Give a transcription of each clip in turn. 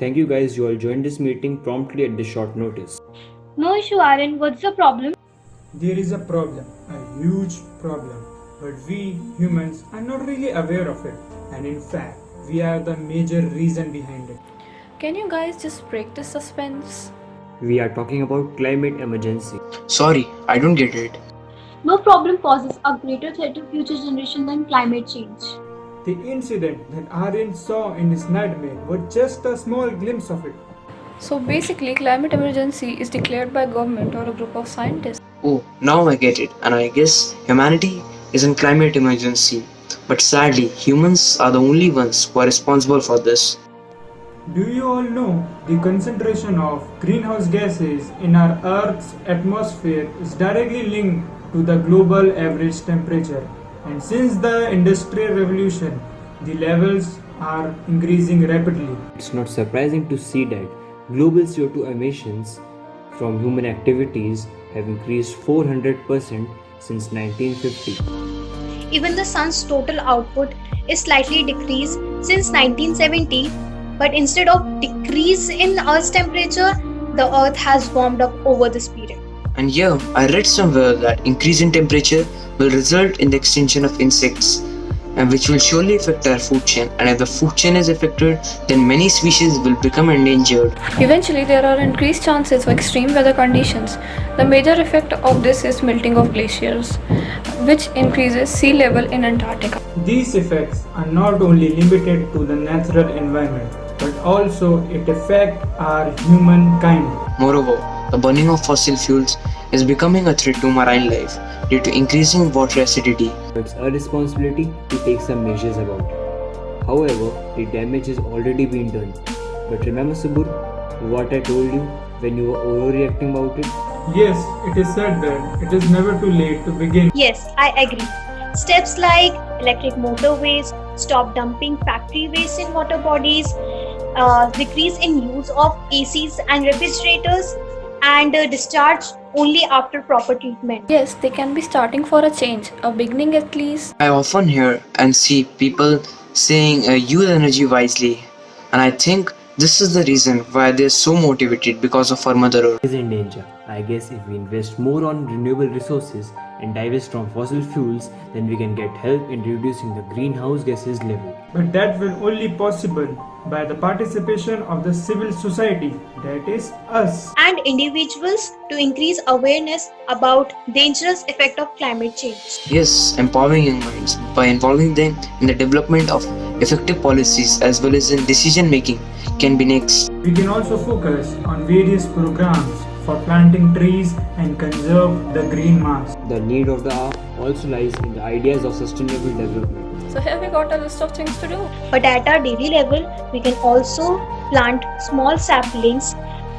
thank you guys, you all joined this meeting promptly at this short notice. No issue, Aaron. What's the problem? There is a problem, a huge problem, but we humans are not really aware of it, and in fact, we are the major reason behind it. Can you guys just break the suspense? We are talking about climate emergency. Sorry, I don't get it. No problem poses a greater threat to future generation than climate change. The incident that Aryan saw in his nightmare was just a small glimpse of it. So basically, climate emergency is declared by government or a group of scientists. Oh, now I get it. And I guess humanity is in climate emergency. But sadly, humans are the only ones who are responsible for this. Do you all know the concentration of greenhouse gases in our Earth's atmosphere is directly linked to the global average temperature? And since the Industrial Revolution, the levels are increasing rapidly. It's not surprising to see that global CO2 emissions from human activities have increased 400% since 1950. Even the sun's total output is slightly decreased since 1970, but instead of decrease in Earth's temperature, the Earth has warmed up over this period. And here, I read somewhere that increase in temperature will result in the extinction of insects, and which will surely affect our food chain. And if the food chain is affected, then many species will become endangered. Eventually, there are increased chances of extreme weather conditions. The major effect of this is melting of glaciers, which increases sea level in Antarctica. These effects are not only limited to the natural environment, but also it affects our humankind. Moreover, the burning of fossil fuels is becoming a threat to marine life due to increasing water acidity. It's our responsibility to take some measures about it. However, the damage has already been done. But remember, Subur, what I told you when you were overreacting about it? Yes, it is said that it is never too late to begin. Yes, I agree. Steps like electric motorways, stop dumping factory waste in water bodies, decrease in use of ACs and refrigerators, and discharge only after proper treatment. Yes, they can be starting for a change, a beginning at least. I often hear and see people saying use energy wisely, and I think this is the reason why they're so motivated because of our Mother Earth. Is in danger. I guess if we invest more on renewable resources and divest from fossil fuels, then we can get help in reducing the greenhouse gases level. But that will only possible by the participation of the civil society, that is us. And individuals to increase awareness about dangerous effect of climate change. Yes, empowering young minds by involving them in the development of effective policies as well as in decision making can be next. We can also focus on various programs for planting trees and conserve the green mass. The need of the hour also lies in the ideas of sustainable development. So here we got a list of things to do. But at our daily level, we can also plant small saplings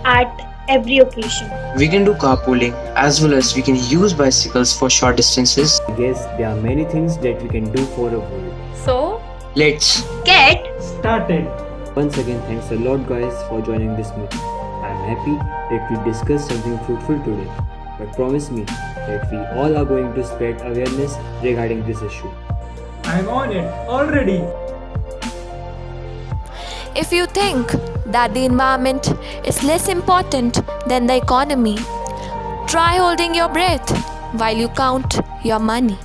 at every occasion. We can do carpooling as well as we can use bicycles for short distances. I guess there are many things that we can do for a world. So, Let's Get Started. Once again, thanks a lot guys for joining this meeting. I'm happy that we discussed something fruitful today. But promise me that we all are going to spread awareness regarding this issue. I'm on it already. If you think that the environment is less important than the economy, try holding your breath while you count your money.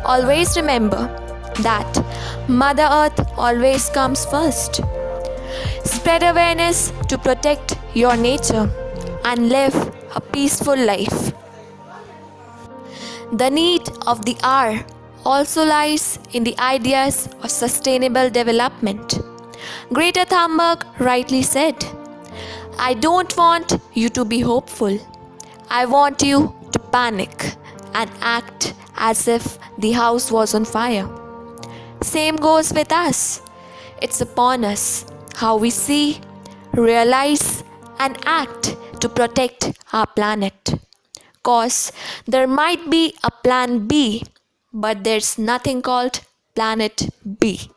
Always remember that Mother Earth always comes first. Spread awareness to protect your nature and live a peaceful life. The need of the hour also lies in the ideas of sustainable development. Greta Thunberg rightly said, "I don't want you to be hopeful. I want you to panic and act as if the house was on fire." Same goes with us. It's upon us how we see, realize, and act to protect our planet. Cause there might be a plan B, but there's nothing called Planet B.